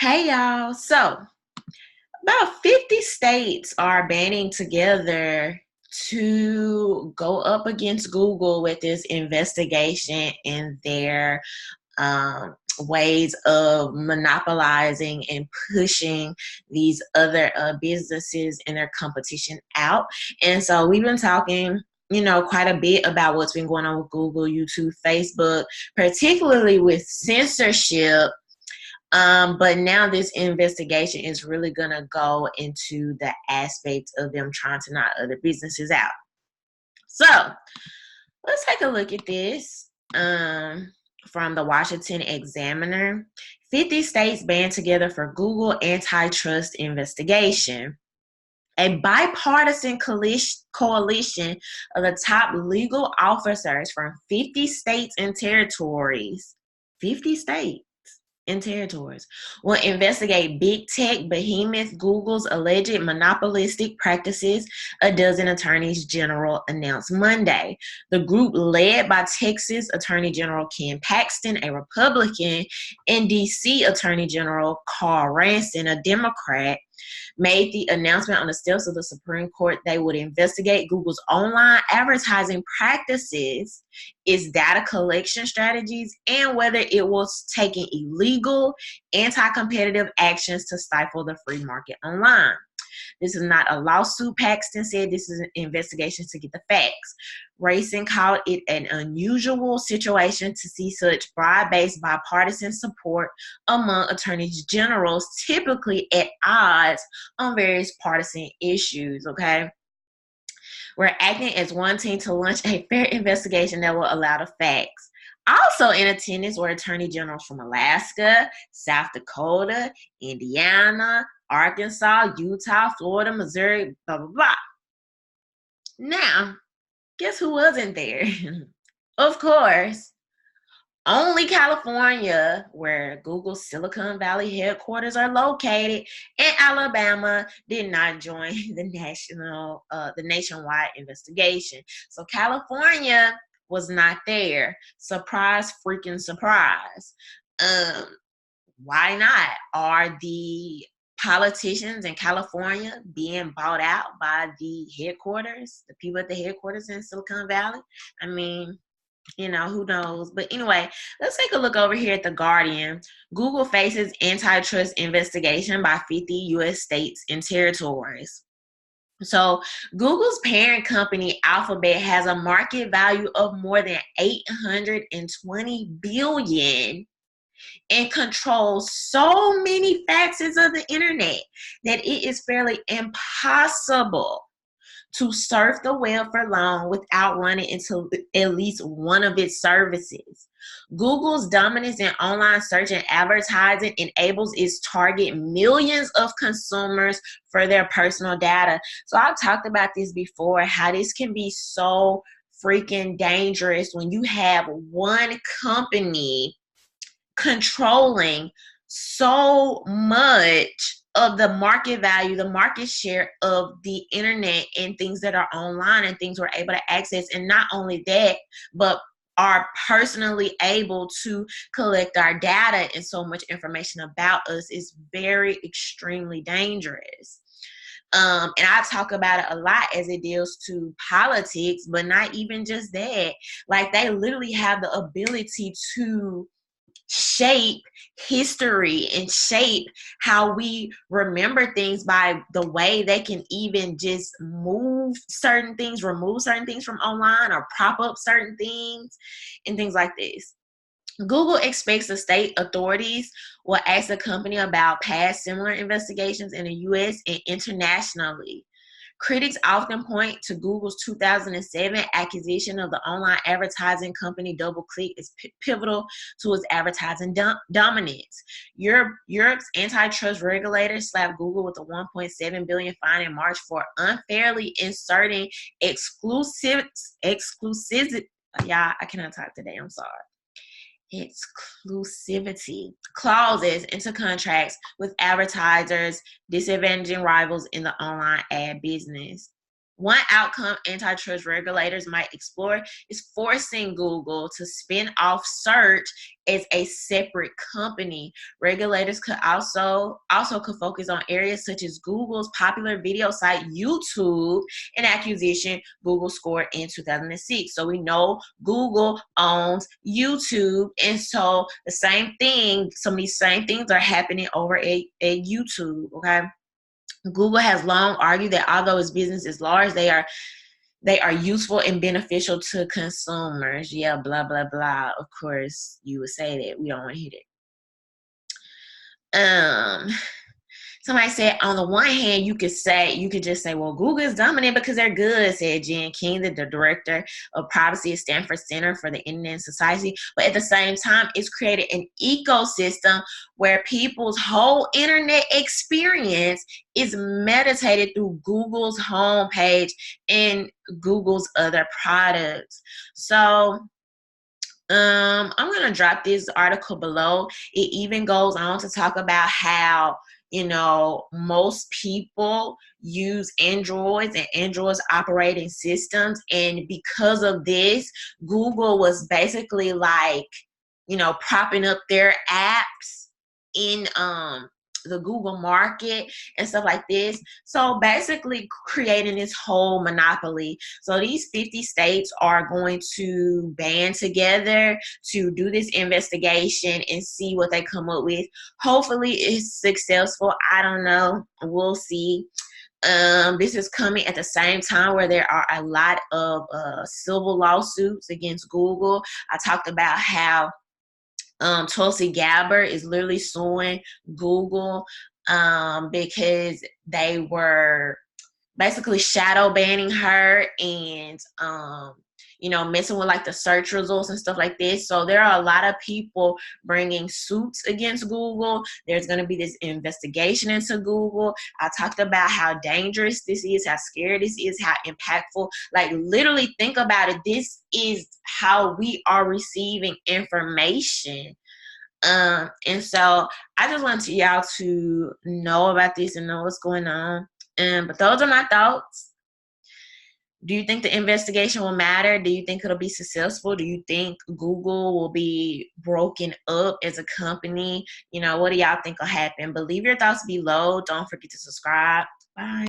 Hey y'all. So, about 50 states are banding together to go up against Google with this investigation in their ways of monopolizing and pushing these other businesses and their competition out. And so, we've been talking. Quite a bit about what's been going on with Google, YouTube, Facebook, particularly with censorship, but now this investigation is really going to go into the aspects of them trying to knock other businesses out. So let's take a look at this from the Washington Examiner. 50 states band together for Google antitrust investigation. A bipartisan coalition of the top legal officers from 50 states and territories, 50 states, and territories will investigate big tech behemoth Google's alleged monopolistic practices, a dozen attorneys general announced Monday. The group, led by Texas Attorney General Ken Paxton, a Republican, and D.C. Attorney General Carl Ransom, a Democrat, made the announcement on the steps of the Supreme Court. They would investigate Google's online advertising practices, its data collection strategies, and whether it was taking illegal, anti-competitive actions to stifle the free market online. This is not a lawsuit, Paxton said. This is an investigation to get the facts. Racing called it an unusual situation to see such broad-based bipartisan support among attorneys generals, typically at odds on various partisan issues, okay? We're acting as one team to launch a fair investigation that will allow the facts. Also in attendance were attorney generals from Alaska, South Dakota, Indiana, Arkansas, Utah, Florida, Missouri, blah, blah, blah. Now, guess who wasn't there? Of course, only California, where Google's Silicon Valley headquarters are located, and Alabama did not join the nationwide investigation. So California was not there. Surprise, freaking surprise. Why not? Are the politicians in California being bought out by the headquarters, the people at the headquarters in Silicon Valley? I mean, who knows? But anyway, let's take a look over here at The Guardian. Google faces antitrust investigation by 50 U.S. states and territories. So Google's parent company, Alphabet, has a market value of more than $820 billion and controls so many facets of the internet that it is fairly impossible to surf the web for long without running into at least one of its services. Google's dominance in online search and advertising enables its target millions of consumers for their personal data. So I've talked about this before, how this can be so freaking dangerous when you have one company controlling so much of the market value, the market share of the internet and things that are online and things we're able to access. And not only that, but are personally able to collect our data, and so much information about us is very extremely dangerous. And I talk about it a lot as it deals to politics, but not even just that. Like, they literally have the ability to shape history and shape how we remember things by the way they can even just move certain things, remove certain things from online, or prop up certain things and things like this. Google expects the state authorities will ask the company about past similar investigations in the U.S. and internationally. Critics often point to Google's 2007 acquisition of the online advertising company DoubleClick as pivotal to its advertising dominance. Europe's antitrust regulators slapped Google with a $1.7 billion fine in March for unfairly inserting exclusivity. Yeah, I cannot talk today. I'm sorry. Exclusivity clauses into contracts with advertisers, disadvantaging rivals in the online ad business. One outcome antitrust regulators might explore is forcing Google to spin off search as a separate company. Regulators could also could focus on areas such as Google's popular video site YouTube, an acquisition Google scored in 2006. So we know Google owns YouTube, and so the same thing, some of these same things are happening over at YouTube. Okay. Google has long argued that although its business is large, they are useful and beneficial to consumers. Yeah, blah blah blah. Of course, you would say that. We don't want to hear that. Somebody said, on the one hand, you could just say, well, Google is dominant because they're good, said Jen King, the director of privacy at Stanford Center for the Internet and Society. But at the same time, it's created an ecosystem where people's whole internet experience is meditated through Google's homepage and Google's other products. So I'm going to drop this article below. It even goes on to talk about how, most people use Androids and Android's operating systems. And because of this, Google was basically like, propping up their apps in the Google market and stuff like this. So basically creating this whole monopoly. So these 50 states are going to band together to do this investigation and see what they come up with. Hopefully it's successful. I don't know. We'll see. This is coming at the same time where there are a lot of civil lawsuits against Google. I talked about how Tulsi Gabbard is literally suing Google because they were basically shadow banning her and messing with like the search results and stuff like this. So there are a lot of people bringing suits against Google. There's going to be this investigation into Google. I talked about how dangerous this is, how scary this is, how impactful. Like literally think about it. This is how we are receiving information. And so I just want y'all to know about this and know what's going on. But those are my thoughts. Do you think the investigation will matter? Do you think it'll be successful? Do you think Google will be broken up as a company? What do y'all think will happen? But leave your thoughts below. Don't forget to subscribe. Bye.